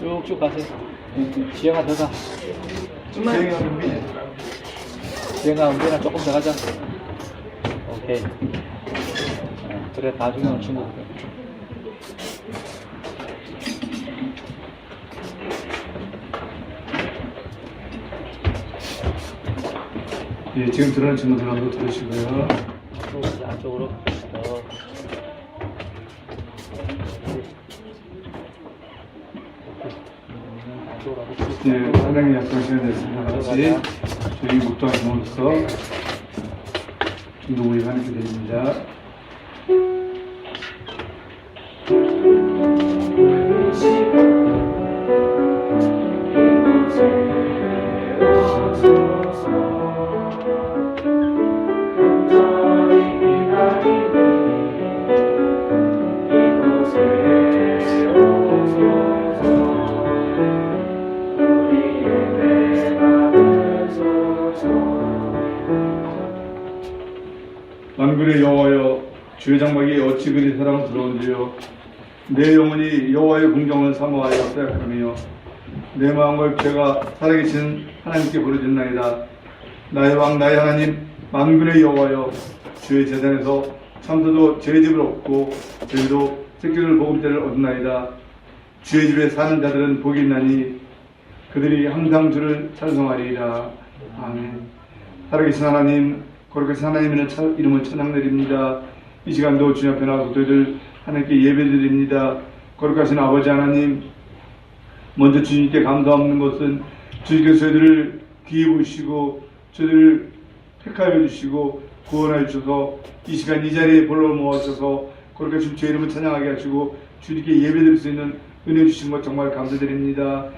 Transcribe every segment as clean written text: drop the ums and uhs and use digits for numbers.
쭉쭉 가세요. 지영아 더 가. 지영이가 은빈이. 지영아 은빈아 조금 더 가자. 오케이. 그래 나중에 온 친구들. 예, 지금 들어오는 친구들 한번 들으시고요. 안쪽으로. 예, 사랑의 약속 시간 됐습니다. 같이 저희 목도와 동으로서 중도 모임하는 교대입니다. 만군의 여호와여, 주의 장막이 어찌 그리 사랑스러운지요. 내 영혼이 여호와의 궁정을 사모하여 생각하며 내 마음과 육체가 살아계신 하나님께 부르짖나이다. 나의 왕 나의 하나님 만군의 여호와여, 주의 제단에서 참소도 제 집을 얻고 저희도 새끼들 보금자를 얻나이다. 주의 집에 사는 자들은 복이 있나니 그들이 항상 주를 찬송하리이다. 아멘. 살아계신 하나님, 거룩하신 하나님의 이름을 찬양드립니다. 이 시간도 주님 앞에 나와서 저희들 하나님께 예배드립니다. 거룩하신 아버지 하나님, 먼저 주님께 감사하는 것은 주님께서 저희들을 귀히 보시고 저희들을 택하여 주시고 구원하여 주셔서 이 시간 이 자리에 불러 모아주셔서 거룩하신 주의 이름을 찬양하게 하시고 주님께 예배드릴 수 있는 은혜 주신 것 정말 감사드립니다.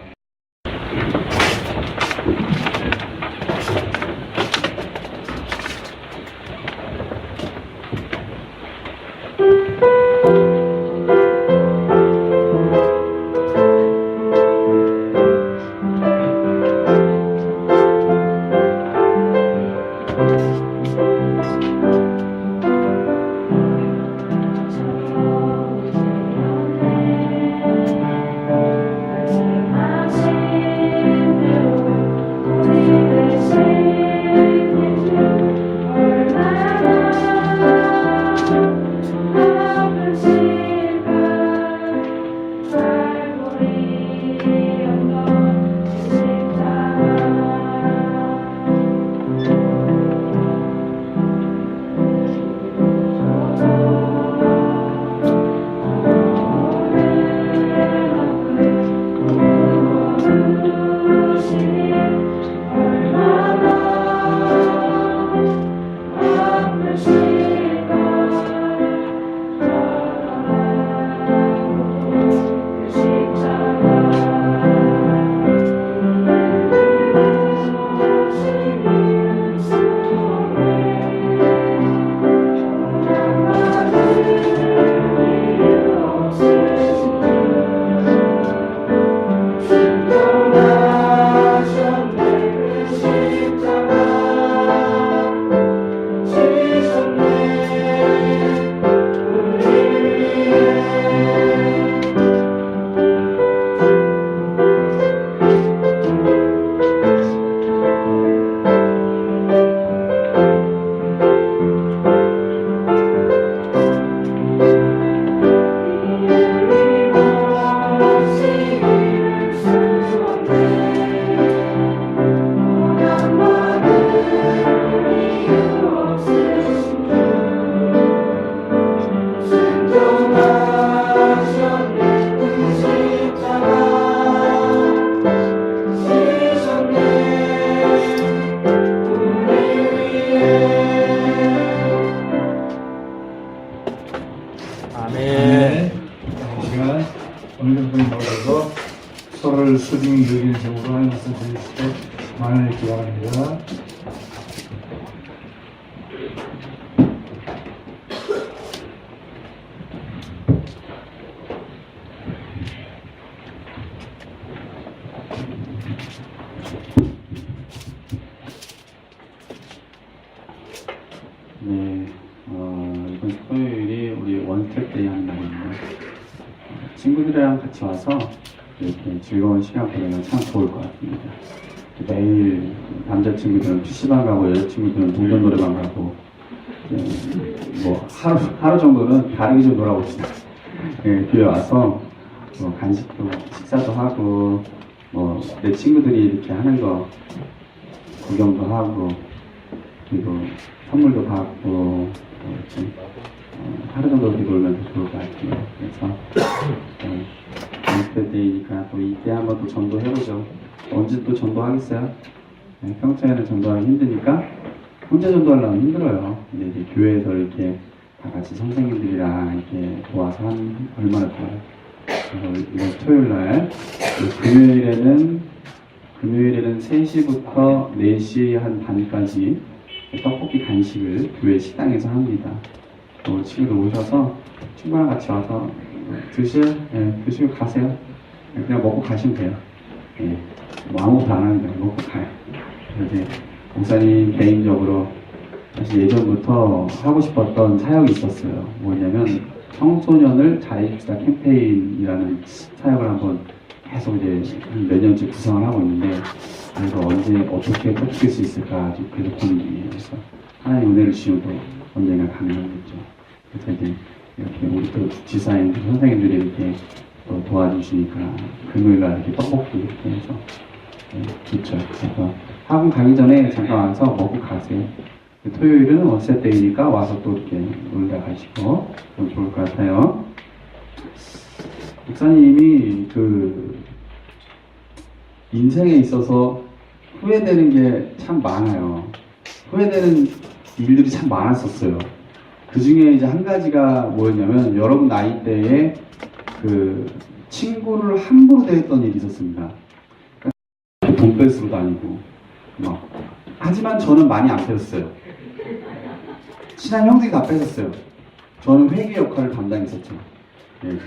서로를 수딩적인 식으로 하는 것을 드릴 때 많은 있기 바랍니다. 네, 이번 토요일이 우리 원택데이 하는 날입니다. 친구들이랑 같이 와서 이렇게 즐거운 시간 보내면 참 좋을 것 같습니다. 매일 남자친구들은 PC방 가고 여자친구들은 동전 노래방 가고 뭐 하루 정도는 다르게 좀 놀아봅시다. 예, 뒤에 와서 뭐 간식도 식사도 하고 뭐 내 친구들이 이렇게 하는 거 구경도 하고 그리고 선물도 받고 이렇게 하루 정도 이렇게 놀면 더 좋을 것 같아요. 그래서 인스타데이니까 또 이때 한번 또 전도해보죠. 언제 또 전도하겠어요? 네, 평소에는 전도하기 힘드니까 혼자 전도하려면 힘들어요. 근데 이제 교회에서 이렇게 다 같이 선생님들이랑 이렇게 도와서 하면 얼마나 좋아요. 그래서 이번 토요일날 금요일에는 3시부터 4시 한 반까지 떡볶이 간식을 교회 식당에서 합니다. 또 친구들 오셔서 친구랑 같이 와서 드시고 가세요. 그냥 먹고 가시면 돼요. 예, 뭐 아무것도 안 하는데 먹고 가요. 그래서 이제 목사님 개인적으로 사실 예전부터 하고 싶었던 사역이 있었어요. 뭐냐면 청소년을 잘해줍시다 캠페인이라는 사역을 한번 계속 이제 몇 년째 구상을 하고 있는데 그래서 언제 어떻게 터뜨릴 수 있을까 아주 계속 고민 중이에요. 그래서 하나님 은혜를 주시면 또 언젠가 가능하겠죠. 그래서 이제 이렇게 우리 또 지사님 선생님들이 이렇게 또 도와주시니까 금요일날 이렇게 떡볶이 이렇게 해서 좋죠. 그래서 학원 가기 전에 잠깐 와서 먹고 가세요. 토요일은 원셋데이니까 와서 또 이렇게 놀다 가시고 그럼 좋을 것 같아요. 목사님이 그 인생에 있어서 후회되는 게 참 많아요. 후회되는 일들이 참 많았었어요. 그 중에 이제 한 가지가 뭐였냐면 여러분 나이대에 그 친구를 함부로 대했던 일이 있었습니다. 그러니까 돈 뺏으러 다니고 막. 하지만 저는 많이 안 뺏었어요. 친한 형들이 다 뺏었어요. 저는 회계 역할을 담당했었죠. 예,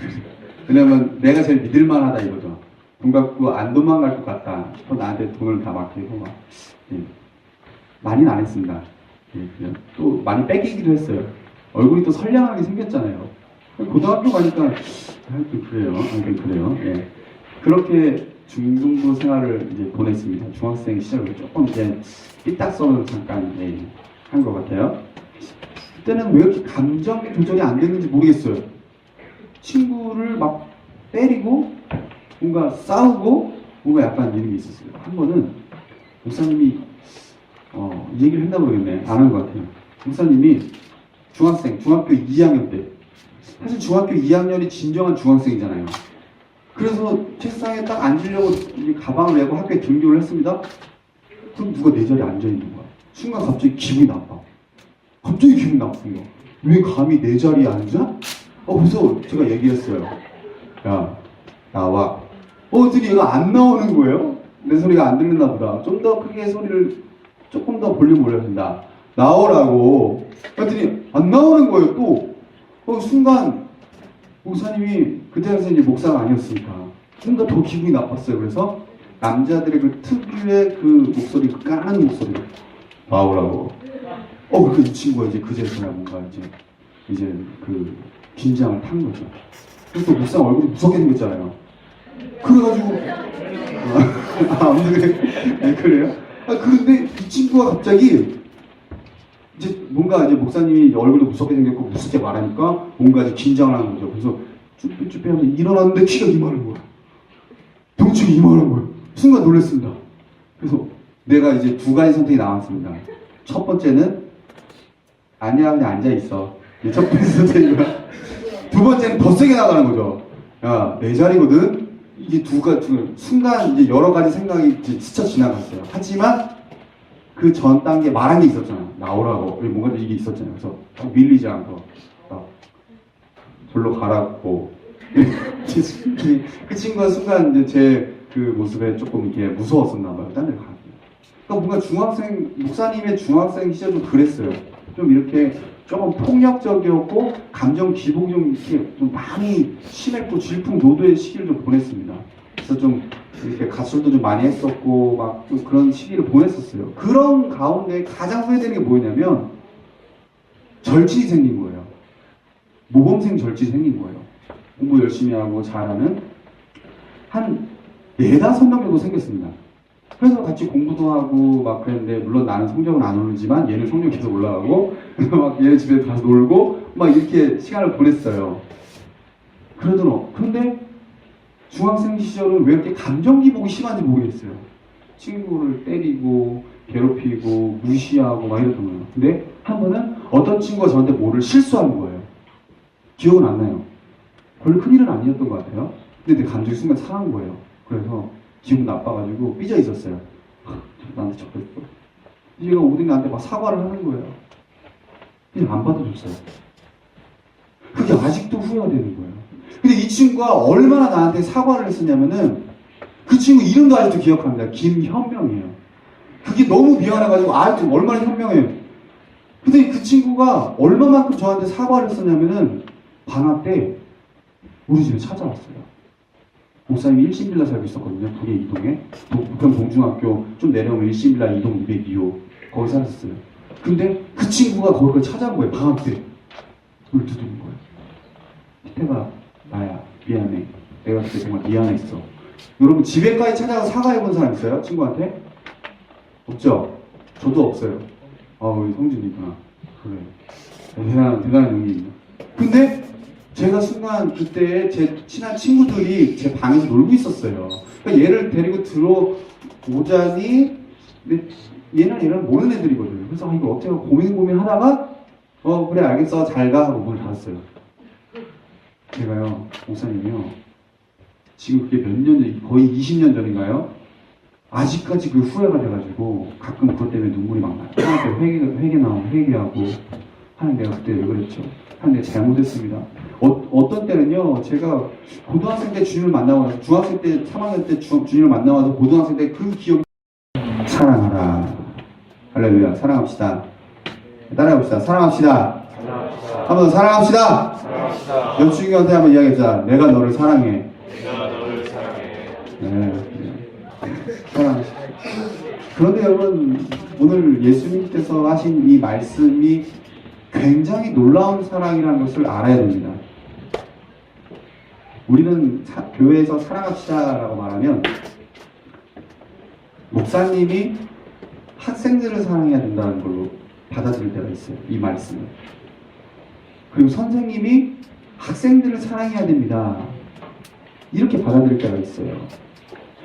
왜냐면 내가 제일 믿을만하다 이거죠. 돈 갖고 안 도망갈 것 같다 싶어 나한테 돈을 다 맡기고 막 많이는 안 했습니다. 예, 그냥 또 많이 뺏기기도 했어요. 얼굴이 또 선량하게 생겼잖아요. 고등학교 가니까 하여튼 그래요. 예. 그렇게 중등부 생활을 이제 보냈습니다. 중학생 시절을 조금 이제 삐딱선을 잠깐 한 것 같아요. 그때는 왜 이렇게 감정 조절이 안 되는지 모르겠어요. 친구를 막 때리고 뭔가 싸우고 뭔가 약간 이런 게 있었어요. 한 번은 목사님이 이 얘기를 했나 모르겠네. 안 한 것 같아요. 목사님이 중학교 2학년 때 사실 중학교 2학년이 진정한 중학생이잖아요. 그래서 책상에 딱 앉으려고 가방을 메고 학교에 등교를 했습니다. 그럼 누가 내 자리에 앉아있는 거야. 순간 갑자기 기분이 나빠. 갑자기 기분이 나쁜 거야. 왜 감히 내 자리에 앉아? 그래서 제가 얘기했어요. 야, 나와. 어떻게 얘가 안 나오는 거예요? 내 소리가 안 들렸나 보다. 좀 더 크게 소리를 조금 더 볼륨 올려준다. 나오라고. 그랬더니 안 나오는 거예요, 또. 순간 목사님이 그때 당시 이제 목사가 아니었으니까 뭔가 더 기분이 나빴어요. 그래서 남자들의 그 특유의 그 목소리, 그 까는 목소리 나오라고. 그 이 친구가 이제 그제서야 뭔가 이제 그 긴장을 탄 거죠. 그리고 또 목사 얼굴이 무섭게 생겼잖아요. 그래가지고 아무튼 그래. 그래요? 그런데 이 친구가 갑자기 이제 뭔가 이제 목사님이 얼굴도 무섭게 생겼고 무섭게 말하니까 뭔가 이제 긴장을 하는 거죠. 그래서 쭈뼛쭈뼛 하면서 일어났는데 키가 이만한 거야. 덩치가 이만한 거야. 순간 놀랐습니다. 그래서 내가 이제 두 가지 선택이 나왔습니다. 첫 번째는 아니야 그냥 앉아있어. 첫 번째 선택이고요. 두 번째는 더 세게 나가는 거죠. 야, 내 자리거든. 이게 순간 이제 여러 가지 생각이 이제 스쳐 지나갔어요. 하지만 그 전 단계 말한 게 있었잖아요. 나오라고. 뭔가 이게 있었잖아요. 그래서 밀리지 않고 절로 가라고. 그 친구가 순간 이제 제 그 모습에 조금 이렇게 무서웠었나 봐요. 딴 데로 가기. 그러니까 뭔가 목사님의 중학생 시절 좀 그랬어요. 좀 이렇게 조금 폭력적이었고 감정 기복이 좀 이렇게 좀 많이 심했고 질풍노도의 시기를 좀 보냈습니다. 그래서 좀 이렇게 가출도 좀 많이 했었고 막 좀 그런 시기를 보냈었어요. 그런 가운데 가장 후회되는 게 뭐냐면 절친이 생긴 거예요. 모범생 절친이 생긴 거예요. 공부 열심히 하고 잘하는 한 4-5명 정도 생겼습니다. 그래서 같이 공부도 하고 막 그랬는데, 물론 나는 성적은 안 오르지만 얘는 성적이 계속 올라가고 막 얘네 집에 가서 놀고 막 이렇게 시간을 보냈어요. 그런데 중학생 시절은 왜 이렇게 감정 기복이 심한지 모르겠어요. 친구를 때리고 괴롭히고 무시하고 막 이랬던 거예요. 근데 한 번은 어떤 친구가 저한테 뭐를 실수한 거예요. 기억은 안 나요. 별로 큰일은 아니었던 것 같아요. 근데 내 감정이 순간 상한 거예요. 그래서 기분 나빠가지고 삐져 있었어요. 나한테 적었어. 얘가 오더니 나한테 막 사과를 하는 거예요. 그냥 안 받아줬어요. 그게 아직도 후회가 되는 거예요. 근데 이 친구가 얼마나 나한테 사과를 했었냐면은, 그 친구 이름도 아직도 기억합니다. 김현명이에요. 그게 너무 미안해가지고 아직도 얼마나 현명해요. 근데 그 친구가 얼마만큼 저한테 사과를 했었냐면은, 방학 때 우리 집에 찾아왔어요. 목사님이 일신빌라 살고 있었거든요. 북의 이동에. 부평 동중학교 좀 내려오면 일신빌라 2동 202호 거기 살았어요. 근데 그 친구가 거기를 찾아온 거예요. 방학 때. 물 두드린 거예요. 희태가 나야 미안해. 내가 그때 정말 미안했어. 여러분 집에까지 찾아가서 사과해본 사람 있어요? 친구한테? 없죠? 저도 없어요. 우리 성준이구나. 그래. 대단한 용기입니다. 근데 제가 순간 그때 제 친한 친구들이 제 방에서 놀고 있었어요. 그러니까 얘를 데리고 들어오자니, 근데 얘는 모르는 애들이거든요. 그래서 이거 어떻게 고민하다가 그래 알겠어 잘 가 하고 문을 닫았어요. 제가요, 목사님이요, 지금 그게 몇 년 전, 거의 20년 전인가요? 아직까지 그 후회가 돼가지고 가끔 그것 때문에 눈물이 막 나요. 하나님 회개 나오면 회개하고, 하나님 내가 그때 왜 그랬죠? 하나님 내가 잘못했습니다. 어떤 때는요, 제가 고등학생 때 주님을 만나고, 중학생 때 3학년 때 주님을 만나와서 고등학생 때 그 기억이, 사랑하라. 할렐루야. 사랑합시다. 따라해봅시다. 사랑합시다. 한번 사랑합시다. 옆 친구한테 한번 이야기해보자. 내가 너를 사랑해. 네. 사랑. 그런데 여러분, 오늘 예수님께서 하신 이 말씀이 굉장히 놀라운 사랑이라는 것을 알아야 됩니다. 우리는 교회에서 사랑합시다라고 말하면 목사님이 학생들을 사랑해야 된다는 걸로 받아들일 때가 있어요. 이 말씀을. 그리고 선생님이 학생들을 사랑해야 됩니다. 이렇게 받아들일 때가 있어요.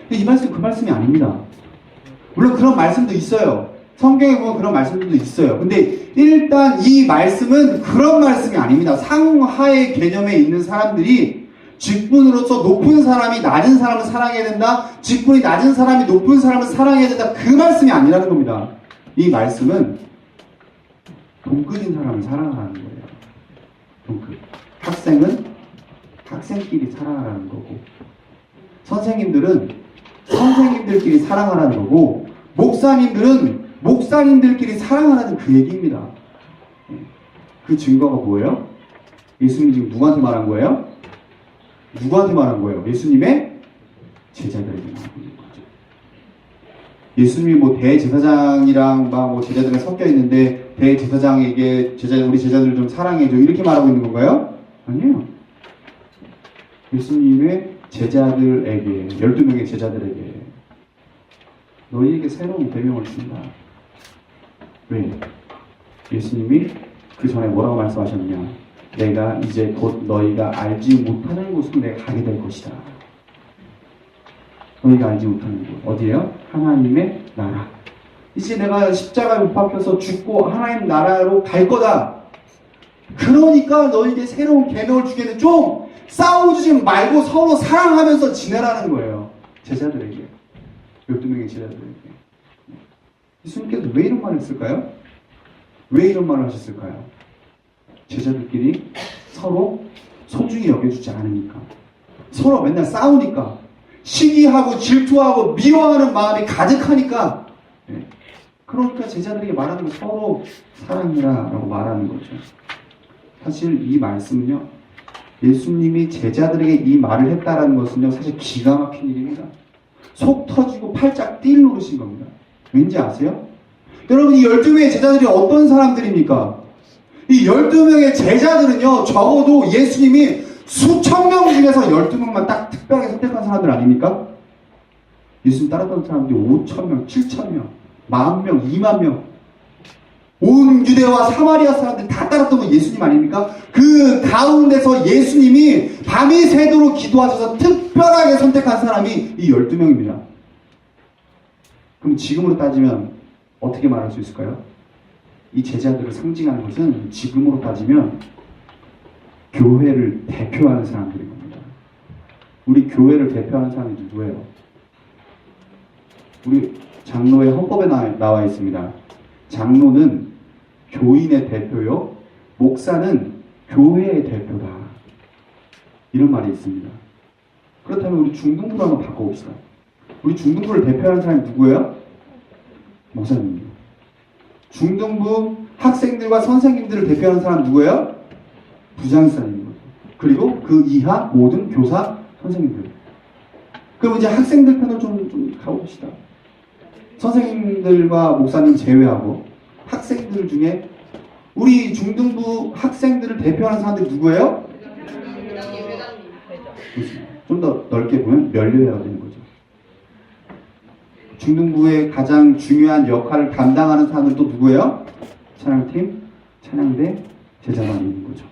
근데 이 말씀 그 말씀이 아닙니다. 물론 그런 말씀도 있어요. 성경에 보면 그런 말씀들도 있어요. 근데 일단 이 말씀은 그런 말씀이 아닙니다. 상하의 개념에 있는 사람들이 직분으로서 높은 사람이 낮은 사람을 사랑해야 된다. 직분이 낮은 사람이 높은 사람을 사랑해야 된다. 그 말씀이 아니라는 겁니다. 이 말씀은 동급인 사람을 사랑하라는 거예요. 동급. 학생은 학생끼리 사랑하라는 거고, 선생님들은 선생님들끼리 사랑하라는 거고, 목사님들은 목사님들끼리 사랑하라는 그 얘기입니다. 그 증거가 뭐예요? 예수님이 지금 누구한테 말한 거예요? 누구한테 말한 거예요? 예수님의 제자들에게 말하고 있는 거죠. 예수님이 뭐 대제사장이랑 막 뭐 제자들이 섞여 있는데 대제사장에게 우리 제자들 좀 사랑해줘 이렇게 말하고 있는 건가요? 아니에요. 예수님의 제자들에게, 12명의 제자들에게 너희에게 새로운 계명을 준다. 왜? 예수님이 그 전에 뭐라고 말씀하셨냐? 내가 이제 곧 너희가 알지 못하는 곳으로 내가 가게 될 것이다. 너희가 알지 못하는 곳 어디예요? 하나님의 나라. 이제 내가 십자가에 못 박혀서 죽고 하나님 나라로 갈 거다. 그러니까 너희에게 새로운 계명을 주겠는데 좀 싸우지 말고 서로 사랑하면서 지내라는 거예요. 제자들에게, 12명의 제자들에게. 예수님께서 왜 이런 말을 했을까요? 왜 이런 말을 하셨을까요? 제자들끼리 서로 소중히 여겨주지 않으니까, 서로 맨날 싸우니까, 시기하고 질투하고 미워하는 마음이 가득하니까, 그러니까 제자들에게 말하는 거 서로 사랑해라 라고 말하는 거죠. 사실 이 말씀은요, 예수님이 제자들에게 이 말을 했다라는 것은요, 사실 기가 막힌 일입니다. 속 터지고 팔짝 뛸 노릇인 겁니다. 왠지 아세요? 여러분, 이 12명의 제자들이 어떤 사람들입니까? 이 12명의 제자들은요, 적어도 예수님이 수천 명 중에서 12명만 딱 특별하게 선택한 사람들 아닙니까? 예수님 따랐던 사람들이 5천 명, 7천 명, 10,000명, 20,000명. 온 유대와 사마리아 사람들이 다 따랐던 건 예수님 아닙니까? 그 가운데서 예수님이 밤이 새도록 기도하셔서 특별하게 선택한 사람이 이 12명입니다. 그럼 지금으로 따지면 어떻게 말할 수 있을까요? 이 제자들을 상징하는 것은 지금으로 따지면 교회를 대표하는 사람들인 겁니다. 우리 교회를 대표하는 사람이 누구예요? 우리 장로의 헌법에 나와 있습니다. 장로는 교인의 대표요, 목사는 교회의 대표다. 이런 말이 있습니다. 그렇다면 우리 중등부를 한번 바꿔봅시다. 우리 중등부를 대표하는 사람이 누구예요? 목사님이요. 중등부 학생들과 선생님들을 대표하는 사람 누구예요? 부장사님인 거죠. 그리고 그 이하 모든 교사, 선생님들. 그럼 이제 학생들 편을 좀 가봅시다. 선생님들과 목사님 제외하고 학생들 중에 우리 중등부 학생들을 대표하는 사람들이 누구예요? 좀 더 넓게 보면 면류해야 되는 거죠. 중등부의 가장 중요한 역할을 담당하는 사람들은 또 누구예요? 찬양팀, 찬양대, 제자반이 있는 거죠.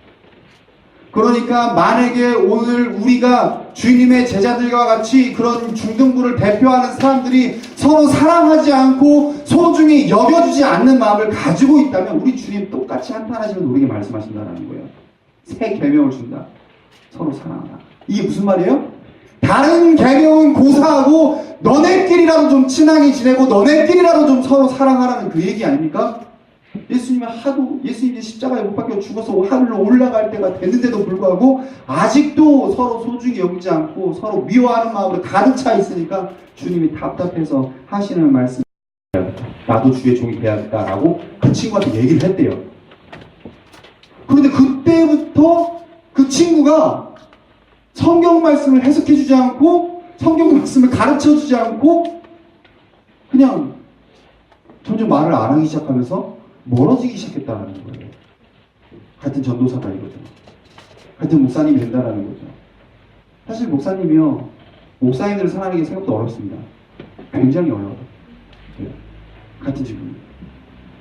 그러니까 만약에 오늘 우리가 주님의 제자들과 같이 그런 중등부를 대표하는 사람들이 서로 사랑하지 않고 소중히 여겨주지 않는 마음을 가지고 있다면 우리 주님 똑같이 한탄하시면서 우리에게 말씀하신다는 거예요. 새 계명을 준다. 서로 사랑하라. 이게 무슨 말이에요? 다른 계명은 고사하고 너네끼리라도 좀 친하게 지내고 너네끼리라도 좀 서로 사랑하라는 그 얘기 아닙니까? 예수님이 십자가에 못 박혀 죽어서 하늘로 올라갈 때가 됐는데도 불구하고 아직도 서로 소중히 여기지 않고 서로 미워하는 마음으로 가득 차 있으니까 주님이 답답해서 하시는 말씀, 나도 주의 종이 되야겠다라고 그 친구한테 얘기를 했대요. 그런데 그때부터 그 친구가 성경 말씀을 해석해주지 않고 성경 말씀을 가르쳐주지 않고 그냥 점점 말을 안 하기 시작하면서 멀어지기 시작했다는 거예요. 같은 전도사가 이거죠. 같은 목사님이 된다는 거죠. 사실 목사님이요, 목사님들을 사랑하는 게 생각보다 어렵습니다. 굉장히 어려워요. 네. 같은 직분.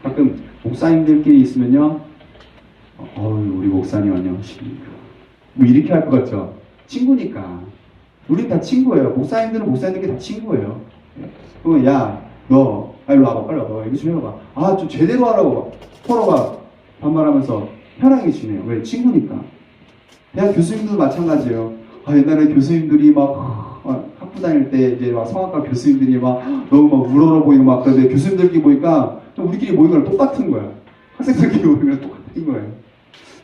가끔 목사님들끼리 있으면요, 우리 목사님 안녕하십니까. 뭐 이렇게 할 것 같죠. 친구니까. 우린 다 친구예요. 목사님들은 목사님들끼리 다 친구예요. 네. 그러면 야, 너 일로 와봐, 빨리 와봐, 이거 좀 해봐봐. 좀 제대로 하라고 서로가 반말하면서 편하게 지내요. 왜? 친구니까. 대학 교수님들도 마찬가지예요. 옛날에 교수님들이 막 학부 다닐 때 이제 막 성악과 교수님들이 막 너무 막 우러러 보이고 막 그런데 교수님들끼리 보니까 우리끼리 모이는 거랑 똑같은 거야. 학생들끼리 모이는 거랑 똑같은 거예요.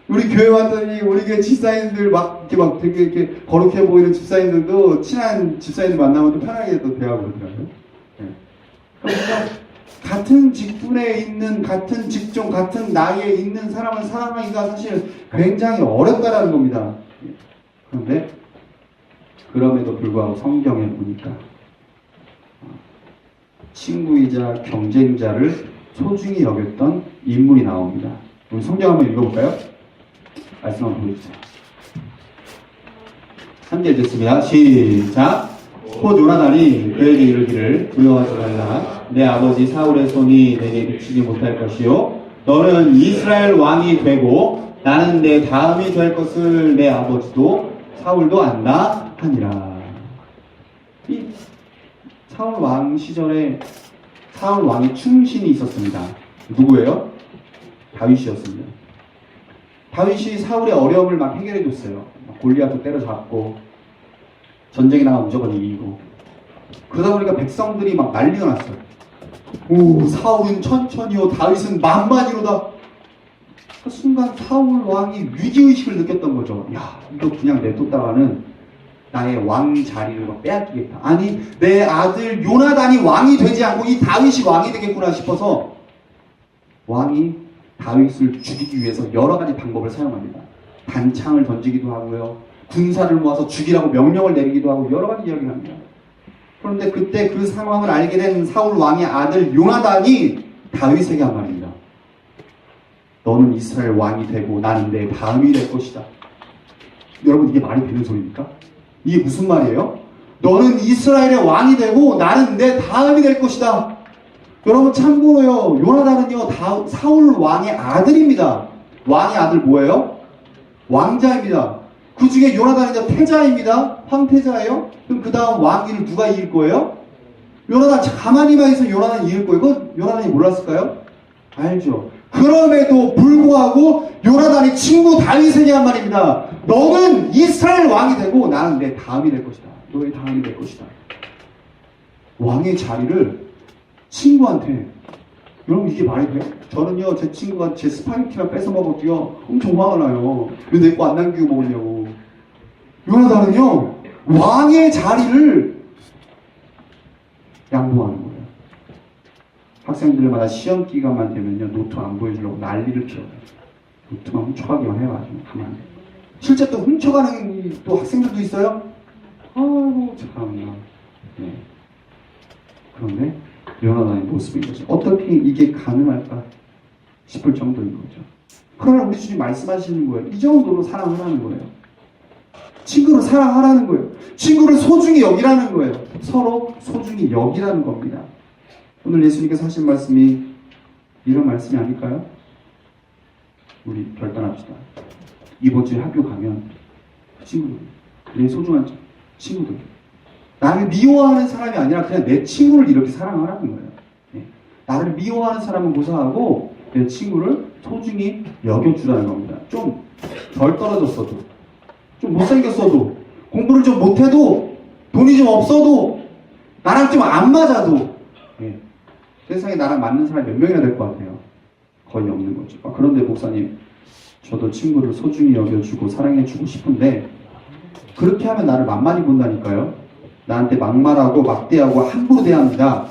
우리 교회 왔더니 우리 교회 집사님들 막 되게 이렇게 거룩해 보이는 집사님들도 친한 집사님들 만나면 또 편하게 또 대화하고 그러더라고요. 그러니까 같은 직분에 있는, 같은 직종, 같은 나이에 있는 사람을 사랑하기가 사실 굉장히 어렵다라는 겁니다. 그런데 그럼에도 불구하고 성경에 보니까 친구이자 경쟁자를 소중히 여겼던 인물이 나옵니다. 우리 성경 한번 읽어볼까요? 말씀 한번 보여주세요. 3절 듣습니다. 시작! 곧 요나단이 그에게 이르기를 두려워하지 말라. 내 아버지 사울의 손이 내게 미치지 못할 것이요 너는 이스라엘 왕이 되고 나는 내 다음이 될 것을 내 아버지도 사울도 안다 하니라. 이 사울 왕 시절에 사울 왕의 충신이 있었습니다. 누구예요? 다윗이었습니다. 다윗이 사울의 어려움을 막 해결해 줬어요. 골리앗도 때려잡고 전쟁에 나가면 무조건 이기고. 그러다 보니까 백성들이 막 난리가 났어요. 사울은 천천히요, 다윗은 만만이로다. 그 순간 사울 왕이 위기의식을 느꼈던 거죠. 야, 이거 그냥 냅뒀다가는 나의 왕 자리를 막 빼앗기겠다. 아니, 내 아들 요나단이 왕이 되지 않고 이 다윗이 왕이 되겠구나 싶어서 왕이 다윗을 죽이기 위해서 여러 가지 방법을 사용합니다. 단창을 던지기도 하고요, 군사를 모아서 죽이라고 명령을 내리기도 하고 여러 가지 이야기를 합니다. 그런데 그때 그 상황을 알게 된 사울 왕의 아들 요나단이 다윗에게 한 말입니다. 너는 이스라엘 왕이 되고 나는 내 다음이 될 것이다. 여러분 이게 말이 되는 소리입니까? 이게 무슨 말이에요? 너는 이스라엘의 왕이 되고 나는 내 다음이 될 것이다. 여러분 참고로요, 요나단은요 사울 왕의 아들입니다. 왕의 아들 뭐예요? 왕자입니다. 그 중에 요나단은 태자입니다. 황태자예요. 그럼 그 다음 왕위를 누가 이길 거예요? 요나단. 가만히만 있으면 요나단이 이길 거예요. 그건 요나단이 몰랐을까요? 알죠. 그럼에도 불구하고 요나단이 친구 다윗에게 한 말입니다. 너는 이스라엘 왕이 되고 나는 내 다음이 될 것이다. 너의 다음이 될 것이다. 왕의 자리를 친구한테. 여러분 이게 말이 돼? 저는요 제 친구가 제 스파게티나 뺏어 먹었고요 엄청 화가 나요. 왜 내 거 안 남기고 먹었냐고. 요나단은요 왕의 자리를 양보하는 거예요. 학생들마다 시험 기간만 되면요 노트 안 보여주려고 난리를 피워요. 노트만 훔쳐가기만 해가지고 가만. 실제 또 훔쳐가는 또 학생들도 있어요. 아이고 참나. 네. 그런데 요나단의 모습인 거죠. 어떻게 이게 가능할까 싶을 정도인 거죠. 그러나 우리 주님 말씀하시는 거예요. 이 정도로 사랑하라는 거예요. 친구를 사랑하라는 거예요. 친구를 소중히 여기라는 거예요. 서로 소중히 여기라는 겁니다. 오늘 예수님께서 하신 말씀이 이런 말씀이 아닐까요? 우리 결단합시다. 이번 주에 학교 가면 친구들, 내 소중한 친구들, 나를 미워하는 사람이 아니라 그냥 내 친구를 이렇게 사랑하라는 거예요. 네. 나를 미워하는 사람은 고사하고 내 친구를 소중히 여겨주라는 겁니다. 좀 덜 떨어졌어도, 좀 못생겼어도, 공부를 좀 못해도, 돈이 좀 없어도, 나랑 좀 안 맞아도, 네. 세상에 나랑 맞는 사람이 몇 명이나 될 것 같아요? 거의 없는 거죠. 그런데 목사님, 저도 친구를 소중히 여겨주고 사랑해주고 싶은데 그렇게 하면 나를 만만히 본다니까요. 나한테 막말하고 막대하고 함부로 대합니다.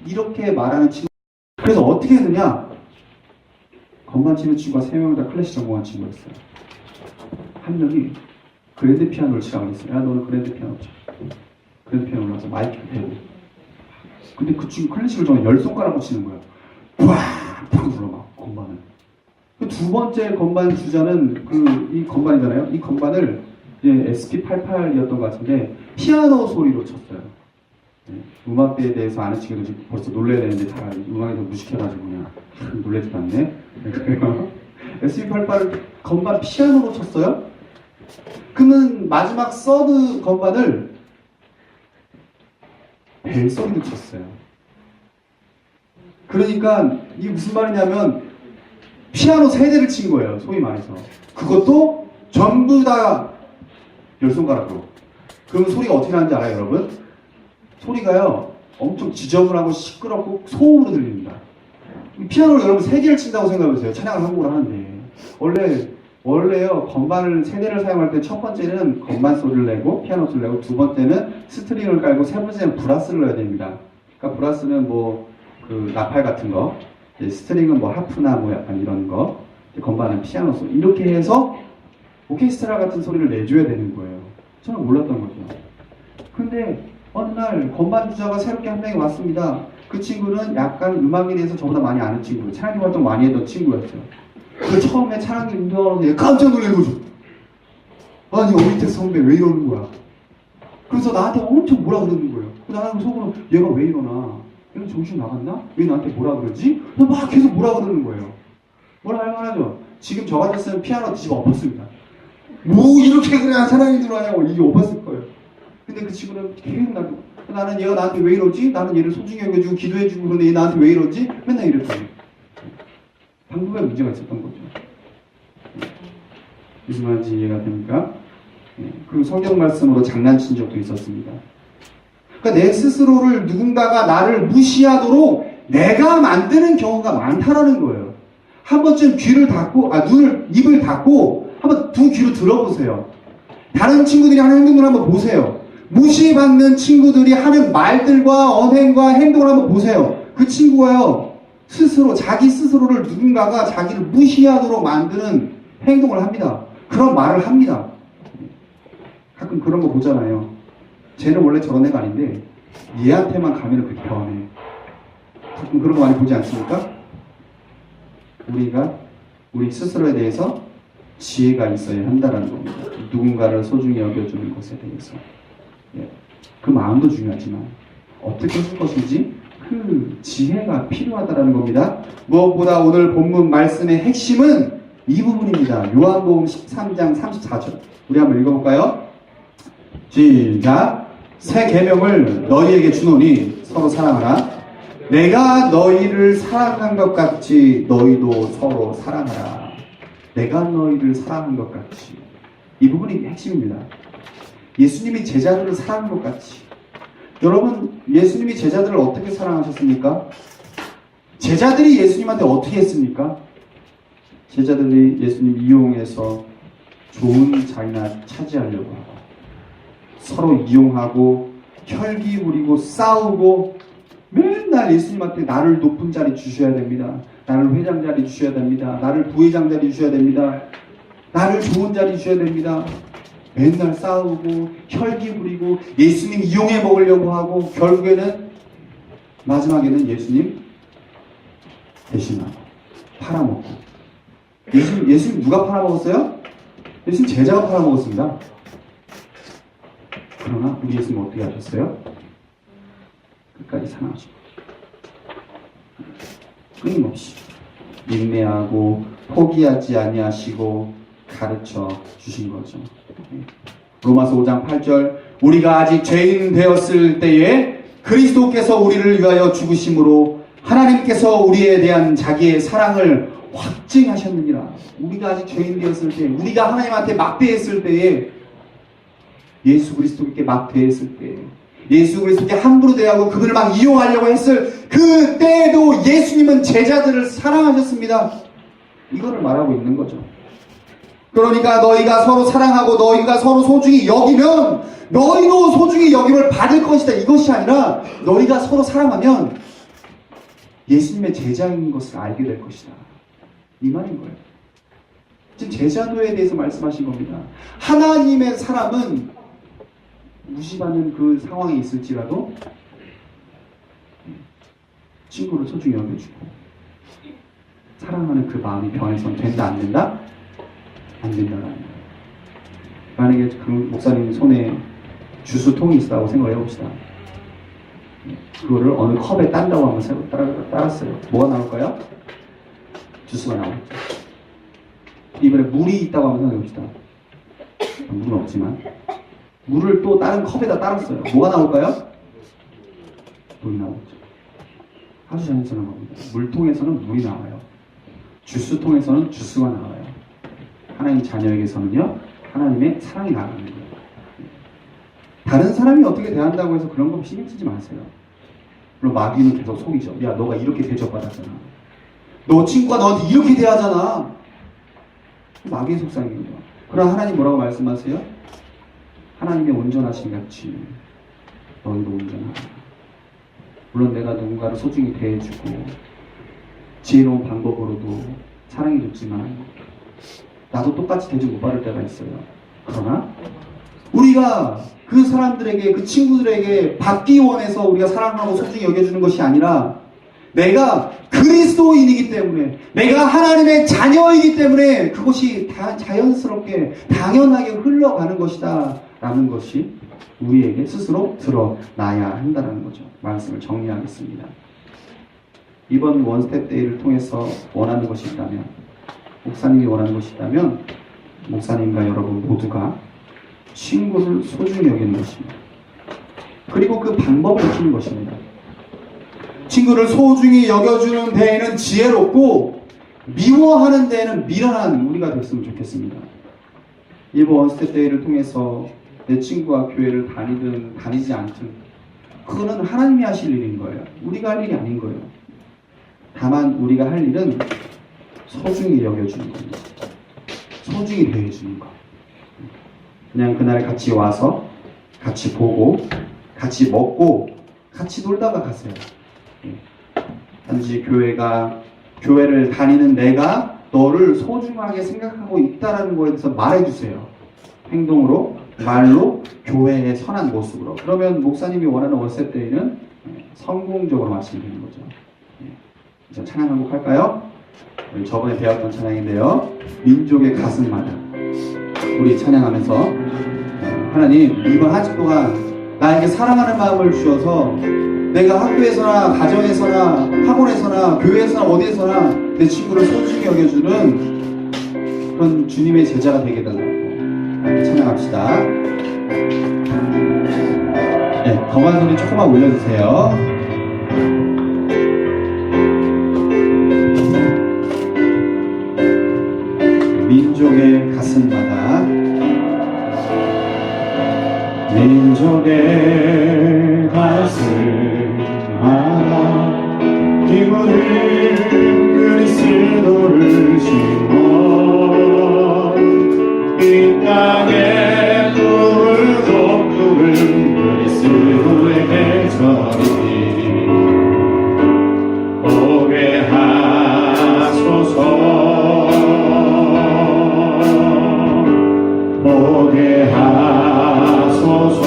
이렇게 말하는 친구. 그래서 어떻게 했느냐? 건반 치는 친구가 3명을 다 클래식 전공한 친구였어요. 한 명이 그랜드 피아노를 치라고 했어요. 야 너는 그랜드 피아노 쳐. 그랜드 피아노를 가서 마이크를 대고. 근데 그 친구 클래식을 저는 10손가락으로 치는 거예요. 팍 눌러 막 건반을. 그 두 번째 건반 주자는 이 건반이잖아요. 이 건반을 이제 SP88이었던 것 같은데 피아노 소리로 쳤어요. 네. 음악대에 대해서 아는 친구들 벌써 놀래야 되는데 다 음악에 좀 무식해가지고 그냥 놀래지도 않네. SP88을 건반 피아노로 쳤어요. 그러면 마지막 서드 건반을 벨소리로 쳤어요. 그러니까 이게 무슨 말이냐면 피아노 3대를 친 거예요. 소위 말해서. 그것도 전부 다 10손가락으로. 그러면 소리가 어떻게 나는지 알아요, 여러분? 소리가요, 엄청 지저분하고 시끄럽고 소음으로 들립니다. 피아노를 여러분 3개를 친다고 생각해보세요. 찬양을 한국으로 하는데. 원래요, 건반을 3대를 사용할 때 첫 번째는 건반 소리를 내고, 피아노 소리를 내고, 두 번째는 스트링을 깔고, 세 번째는 브라스를 넣어야 됩니다. 그러니까 브라스는 나팔 같은 거, 스트링은 하프나 약간 이런 거, 건반은 피아노 소리. 이렇게 해서 오케스트라 같은 소리를 내줘야 되는 거예요. 저는 몰랐던 거죠. 근데 어느 날 건반 주자가 새롭게 한 명이 왔습니다. 그 친구는 약간 음악에 대해서 저보다 많이 아는 친구예요. 찬양기 활동 많이 했던 친구였어요. 그 처음에 찬양기 운동하면서 얘 깜짝 놀란 거죠. 아니 어미태 선배 왜 이러는 거야. 그래서 나한테 엄청 뭐라 그러는 거예요. 나는 속으로 얘가 왜 이러나. 얘는 정신 나갔나? 왜 나한테 뭐라 그러지? 막 계속 뭐라 그러는 거예요. 뭐라 할 만하죠. 지금 저 같았으면 피아노 뒤집어 엎었습니다. 뭐 이렇게 그냥 사랑이 들어가냐고 이게 엎었을 거예요. 근데 그 친구는 계속 나는 얘가 나한테 왜 이러지? 나는 얘를 소중히 여겨주고 기도해주고 그런데 얘 나한테 왜 이러지? 맨날 이랬더니 방법에 문제가 있었던 거죠. 무슨 말인지 이해가 됩니까? 그리고 성경 말씀으로 장난친 적도 있었습니다. 그러니까 내 스스로를 누군가가 나를 무시하도록 내가 만드는 경우가 많다라는 거예요. 한 번쯤 입을 닫고 한번 두 귀로 들어보세요. 다른 친구들이 하는 행동을 한번 보세요. 무시받는 친구들이 하는 말들과 언행과 행동을 한번 보세요. 그 친구가요, 자기 스스로를 누군가가 자기를 무시하도록 만드는 행동을 합니다. 그런 말을 합니다. 가끔 그런 거 보잖아요. 쟤는 원래 저런 애가 아닌데 얘한테만 가면 그렇게 변해. 가끔 그런 거 많이 보지 않습니까? 우리 스스로에 대해서 지혜가 있어야 한다는 겁니다. 누군가를 소중히 여겨주는 것에 대해서. 예. 그 마음도 중요하지만 어떻게 할 것인지 그 지혜가 필요하다는 겁니다. 무엇보다 오늘 본문 말씀의 핵심은 이 부분입니다. 요한복음 13장 34절. 우리 한번 읽어볼까요? 시작. 새 계명을 너희에게 주노니 서로 사랑하라. 내가 너희를 사랑한 것 같이 너희도 서로 사랑하라. 내가 너희를 사랑한 것 같이. 이 부분이 핵심입니다. 예수님이 제자들을 사랑한 것 같이. 여러분, 예수님이 제자들을 어떻게 사랑하셨습니까? 제자들이 예수님한테 어떻게 했습니까? 제자들이 예수님 이용해서 좋은 자리나 차지하려고 하고 서로 이용하고 혈기 부리고 싸우고 맨날 예수님한테 나를 높은 자리 주셔야 됩니다. 나를 회장 자리 주셔야 됩니다. 나를 부회장 자리 주셔야 됩니다. 나를 좋은 자리 주셔야 됩니다. 맨날 싸우고 혈기 부리고 예수님 이용해 먹으려고 하고 결국에는 마지막에는 예수님 대신하고 팔아먹고. 예수님 누가 팔아먹었어요? 예수님 제자가 팔아먹었습니다. 그러나 우리 예수님 어떻게 하셨어요? 끝까지 사랑하시고 끊임없이 인내하고 포기하지 아니하시고 가르쳐 주신 거죠. 로마서 5장 8절 우리가 아직 죄인 되었을 때에 그리스도께서 우리를 위하여 죽으심으로 하나님께서 우리에 대한 자기의 사랑을 확증하셨느니라. 우리가 아직 죄인 되었을 때, 우리가 하나님한테 막대했을 때에, 예수 그리스도께 막대했을 때, 예수 그리스도께 함부로 대하고 그분을 막 이용하려고 했을 그때에도 예수님은 제자들을 사랑하셨습니다. 이거를 말하고 있는 거죠. 그러니까 너희가 서로 사랑하고 너희가 서로 소중히 여기면 너희도 소중히 여김을 받을 것이다. 이것이 아니라 너희가 서로 사랑하면 예수님의 제자인 것을 알게 될 것이다. 이 말인 거예요. 지금 제자도에 대해서 말씀하신 겁니다. 하나님의 사람은 무시받는 그 상황에 있을지라도 친구를 소중히 여겨주고 사랑하는 그 마음이 변해서 된다 안 된다? 안 된다라는 거예요. 만약에 그 목사님 손에 주스통이 있다고 생각을 해봅시다. 그거를 어느 컵에 딴다고 한번 따랐어요. 뭐가 나올까요? 주스가 나오죠. 이번에 물이 있다고 한번 생각해봅시다. 물은 없지만 물을 또 다른 컵에다 따랐어요. 뭐가 나올까요? 물이 나오죠. 아주 자연스러운 겁니다. 물통에서는 물이 나와요. 주스통에서는 주스가 나와요. 하나님 자녀에게서는요, 하나님의 사랑이 나가는 거예요. 다른 사람이 어떻게 대한다고 해서 그런 거 신경 쓰지 마세요. 물론 마귀는 계속 속이죠. 야, 너가 이렇게 대접받았잖아. 너 친구가 너한테 이렇게 대하잖아. 마귀의 속삭임이죠. 그러나 하나님 뭐라고 말씀하세요? 하나님의 온전하신 같이 너희도 온전하라. 물론 내가 누군가를 소중히 대해주고 지혜로운 방법으로도 사랑해줬지만 나도 똑같이 대접 못 받을 때가 있어요. 그러나 우리가 그 사람들에게, 그 친구들에게 받기 원해서 우리가 사랑하고 소중히 여겨주는 것이 아니라 내가 그리스도인이기 때문에, 내가 하나님의 자녀이기 때문에 그것이 자연스럽게 당연하게 흘러가는 것이다 라는 것이 우리에게 스스로 드러나야 한다는 거죠. 말씀을 정리하겠습니다. 이번 원스텝 데이를 통해서 원하는 것이 있다면, 목사님이 원하는 것이 있다면 목사님과 여러분 모두가 친구를 소중히 여기는 것입니다. 그리고 그 방법을 익히는 것입니다. 친구를 소중히 여겨주는 데에는 지혜롭고 미워하는 데에는 미련한 우리가 됐으면 좋겠습니다. 이번 원스텝 데이를 통해서 내 친구가 교회를 다니든 다니지 않든 그거는 하나님이 하실 일인 거예요. 우리가 할 일이 아닌 거예요. 다만 우리가 할 일은 소중히 여겨주는 겁니다. 소중히 대해주는 것. 그냥 그날 같이 와서 같이 보고 같이 먹고 같이 놀다가 가세요. 단지 교회를 다니는 내가 너를 소중하게 생각하고 있다라는 거에 대해서 말해주세요. 행동으로, 말로, 교회의 선한 모습으로. 그러면 목사님이 원하는 원스텝 데이는 성공적으로 마치게 되는 거죠. 이제 찬양 한 곡 할까요? 우리 저번에 배웠던 찬양인데요. 민족의 가슴마다 우리 찬양하면서 하나님 이번 한 주 동안 나에게 사랑하는 마음을 주셔서 내가 학교에서나 가정에서나 학원에서나 교회에서나 어디에서나 내 친구를 소중히 여겨주는 그런 주님의 제자가 되게 해달라고 찬양합시다. 네, 거만 소리 조금만 올려주세요. 민족의 가슴마다 민족의 가슴마다 이곳을 그리스도를 심어 이 땅에 꿈을 돋구는 그리스도의 계절이 오게 하소서 오게 하소서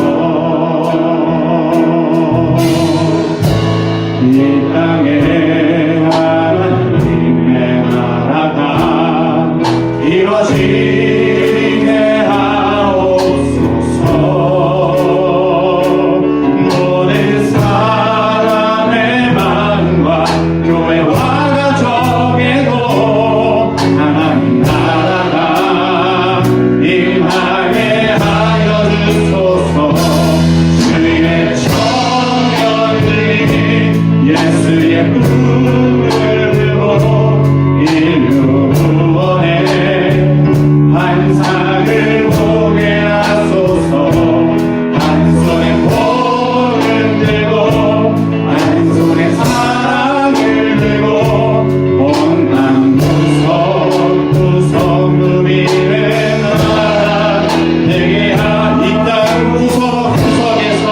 이 땅에 하나님의 나라가 이루어지게 하옵소서 모든 사람의 마음과 교회와 가정에도 하나님 나라가 임하게 하여 주소서 주의 청년들이 예수의 꿈을 들고 인류 구원의 환상을 보게 하소서 한 손에 복을 들고 한 손에 사랑을 들고 온 땅 구석구석 누비는 나라 되게 한 이 땅 구석구석에서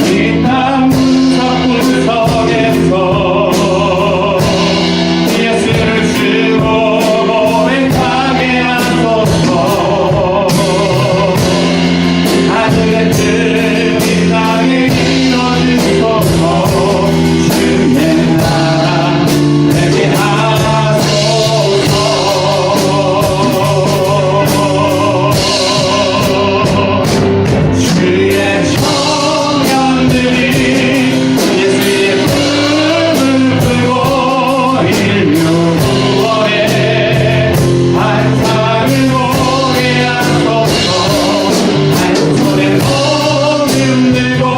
이 땅 구석구석에서 예수를 주고 고백하게 하소서 하늘의 뜻이 땅에 이뤄주소서 주의 나라 되게 하소서 주의 청년들이 예수의 꿈을 들고 인류 구원의 환상을 보게 하소서 한 손에 복음 들고 한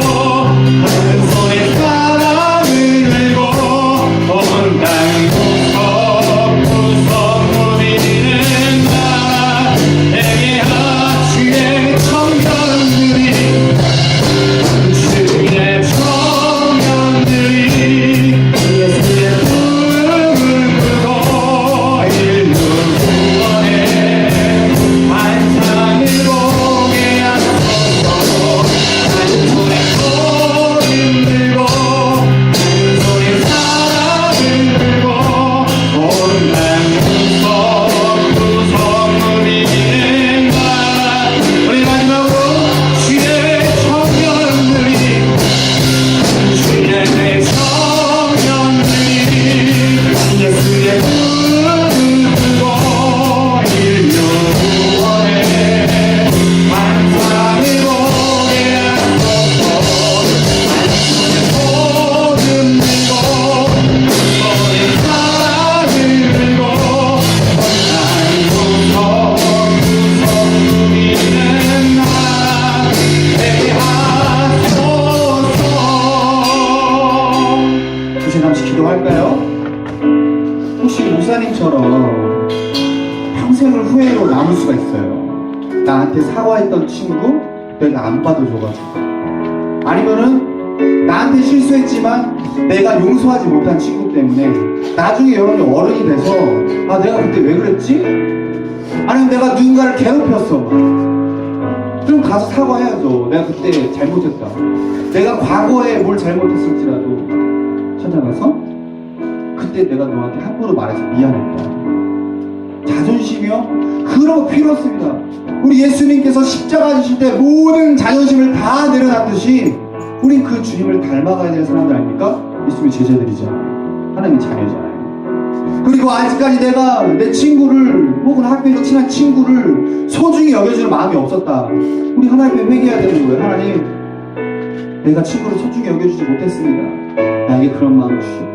손에 사랑을 들고 온 땅 구석구석 누비는 나라 되게 하 주의 청년들이 주의 청년들이 예수의 꿈을 들고 인류 구원의 환상을 보게 하소서 한 손에 복음 들고 한 손에 사랑을 들고 온 땅 구석구석 누비는 나라 우리 마지막으로 주의 청년들이 주의 청년들이 예수의 꿈을 들고 인류 구원의 환상을 보게 하소서 한 손에 복음 들고 한 손에 사랑을 들고 온 땅 구석구석 누비는 나라 되게 하소서. 이제 잠시 기도할까요? 혹시 목사님처럼 평생을 후회로 남을 수가 있어요. 나한테 사과했던 친구 내가 안 받아줘가지고, 아니면은 나한테 실수했지만 내가 용서하지 못한 친구 때문에 나중에 여러분이 어른이 돼서 아 내가 그때 왜 그랬지? 아니면 내가 누군가를 괴롭혔어. 그럼 가서 사과해야죠. 내가 그때 잘못했다. 내가 과거에 뭘 잘못했을지라도 찾아가서 그때 내가 너한테 함부로 말해서 미안했다. 자존심이요? 그런 거 필요 없습니다. 우리 예수님께서 십자가 지실 때 모든 자존심을 다 내려놨듯이 우린 그 주님을 닮아가야 될 사람들 아닙니까? 예수님의 제자들이잖아요. 하나님의 자녀잖아요. 그리고 아직까지 내가 내 친구를 혹은 학교에서 친한 친구를 소중히 여겨주는 마음이 없었다. 우리 하나님 앞에 회개해야 되는 거예요. 하나님, 내가 친구를 소중히 여겨주지 못했습니다. 나에게 그런 마음을 주시옵소서.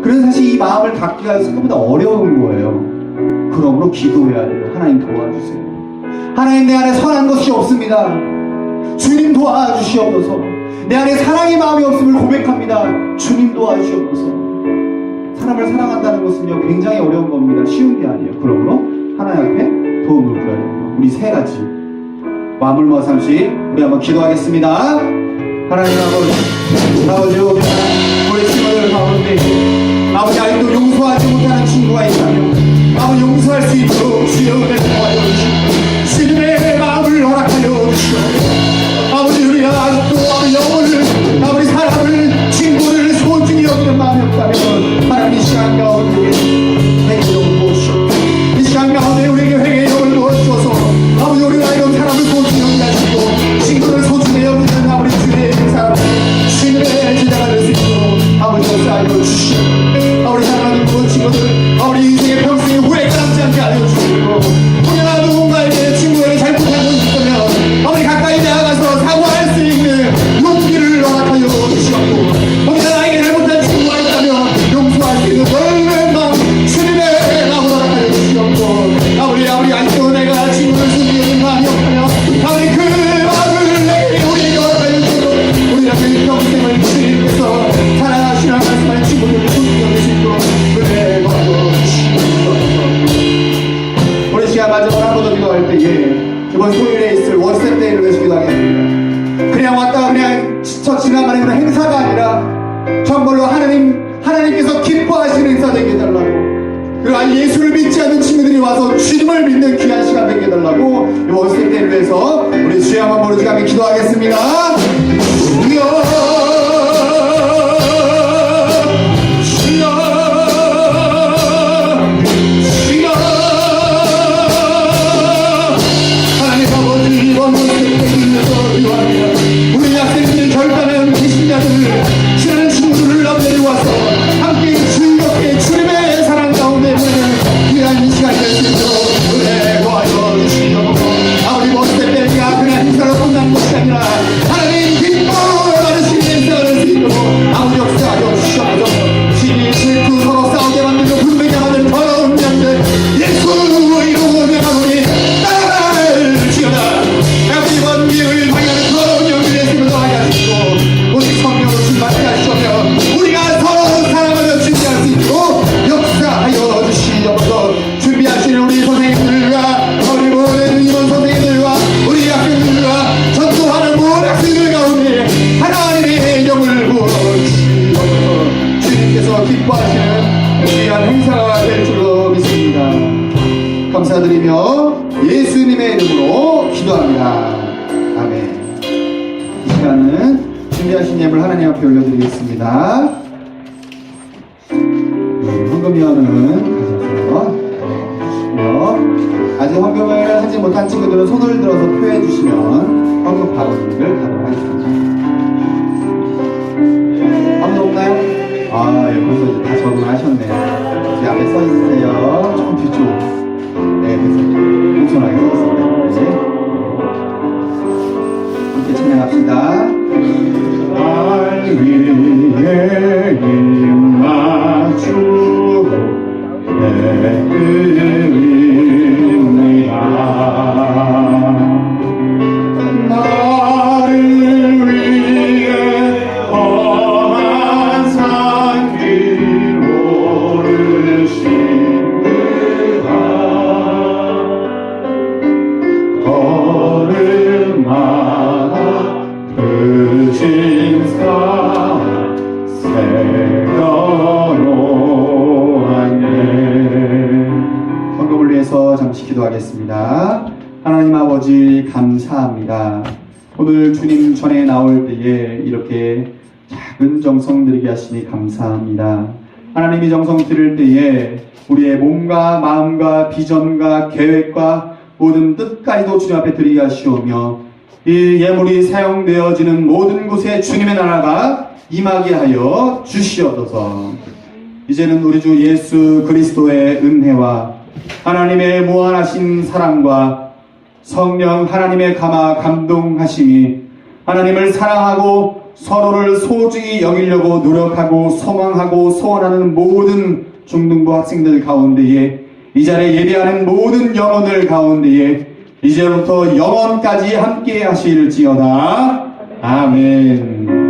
그래서 사실 이 마음을 갖기가 생각보다 어려운 거예요. 그러므로 기도해야 돼요. 하나님 도와주세요. 하나님, 내 안에 선한 것이 없습니다. 주님 도와주시옵소서. 내 안에 사랑의 마음이 없음을 고백합니다. 주님 도와주시옵소서. 사람을 사랑한다는 것은요, 굉장히 어려운 겁니다. 쉬운 게 아니에요. 그러므로 하나님 앞에 도움을 구해야 됩니다. 우리 세 가지 마음을 모아 삼시 우리 한번 기도하겠습니다. 하나님 아버지, 우리 친구들 가운데 아버지, 아직도 용서하지 못하는 친구가 있다면 아버지, 용서할 수 있도록 주여 은혜를 도와줘 주시고 주님의 마음을 허락하여 주시옵소서. 아버지, 우리가 아직도 영혼을, 아버지, 사람을, 친구를 소중히 여기는 마음이 없다면 하나님, 이 시간 가운데 회개를 모시옵소서. 이 시간 가운데 우리에게 회개의 영을 부어주셔서 아버지, 우리가 이런 사람을 소중히 여기시고 친구를 소중히 여기는 아버지 주의 사람, 주님의 제자가 될 수 있도록 아버지 역사하여 주시옵소서. 아버지, 하나님, 그 친구들 아버지 인생의 평생에 후회가 남지 않게 하여 주시고, 우리가 누군가에게 친구에게 잘못하고 있으면 아버지 가까이 나아가서 사과할 수 있는 용기를 허락하여 주시옵고, 우리가 나에게 잘못한 친구가 있다면 용서할 수 있는 넓은 마음 주님의 마음을 허락하여 주시옵고, 아버지 아직도 내가 친구를 숨기는 마음이 없다면 아버지 그 마음을 내게 우리에게 허락하여 주시고, 우리가 그 평생을 주님께서 사랑하시는 말씀할 친구들을 숨기 여길 수 있도록 은혜 받아 주시옵소서. 우리 시간 마지막으로 한 번 더 기도할 때에 이번 토요일에 있을 월세 데이를 위해서 기도하겠습니다. 그냥 왔다가 그냥 지쳐 지나가는 그런 행사가 아니라 정말로 하나님께서 기뻐하시는 행사 되게 해달라고, 그리고 예수를 믿지 않는 친구들이 와서 주님을 믿는 귀한 시간 되게 해달라고 이 월세 데이를 위해서 우리 주여 한번 부르짖어 함께 기도하겠습니다. 우리 학생들, 절단한 배신자들을, 친한 친구들을 앞에 와서 함께 즐겁게 주님의 사랑 가운데 보내는 귀한 시간 될 수 있도록 은혜 도와줘 주시옵소서. 아버지, 멋진 때가 그냥 행사로 끝난 것이 아니라 하나님 기뻐 받으시는 행사가 될 수 있도록 아버지 역사하여 주시옵소서. 진리 질투 서로 싸우게 만들고 분배게 만든 더러운 양들 예수 이름으로 명하노니 따라를 지어다. 아버지, 이번 기회를 방향을 더러운 영들의 힘을 더하게 하시고 우리 성령으로 충만하게 하시오며 우리가 서로 사랑하며 준비할 수 있도록 역사하여 주시옵소서. 준비하시는 우리 선생님들과 우리 모든 임원 선생님들과 우리 학생들과 전도하는 모든 학생들 가운데 하나님의 영을 부어주시옵소서. 주님께서 기뻐하시는 귀한 행사가 될 줄로 믿습니다. 감사드리며 예수님의 이름으로 기도합니다. 아멘. 이 시간은 준비하신 예물 하나님 앞에 올려드리겠습니다. 헌금위원은 가셔서 주시고요. 아직 헌금을 하지 못한 친구들은 손을 들어서 표해 주시면 헌금 바로 드리기를 가도록 하겠습니다. 아무도 없나요? 벌써 이제 다 적응하셨네요. 제 앞에 서 있으세요. 조금 뒤쪽. 네, 됐습니다. 공손하게 서겠습니다. 네. 함께 찬양합시다. 날 위해 입맞추고 내 의입니다. 나를 위해 험한 산길 오르신 걸음마다 그 진사 새겨놓았네. 헌금을 위해서 잠시 기도하겠습니다. 하나님 아버지, 감사합니다. 오늘 주님 전에 나올 때에 이렇게 작은 정성 드리게 하시니 감사합니다. 하나님이 정성 드릴 때에 우리의 몸과 마음과 비전과 계획과 모든 뜻까지도 주님 앞에 드리게 하시오며 이 예물이 사용되어지는 모든 곳에 주님의 나라가 임하게 하여 주시옵소서. 이제는 우리 주 예수 그리스도의 은혜와 하나님의 무한하신 사랑과 성령 하나님의 감화 감동하심이 하나님을 사랑하고 서로를 소중히 여기려고 노력하고 소망하고 소원하는 모든 중등부 학생들 가운데에 이 자리에 예배하는 모든 영혼들 가운데에 이제부터 영원까지 함께 하실지어다. 아멘.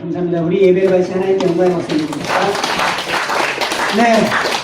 감사합니다. 우리 예배를 같이 하나님께 영광의 박수 드립니다. 네.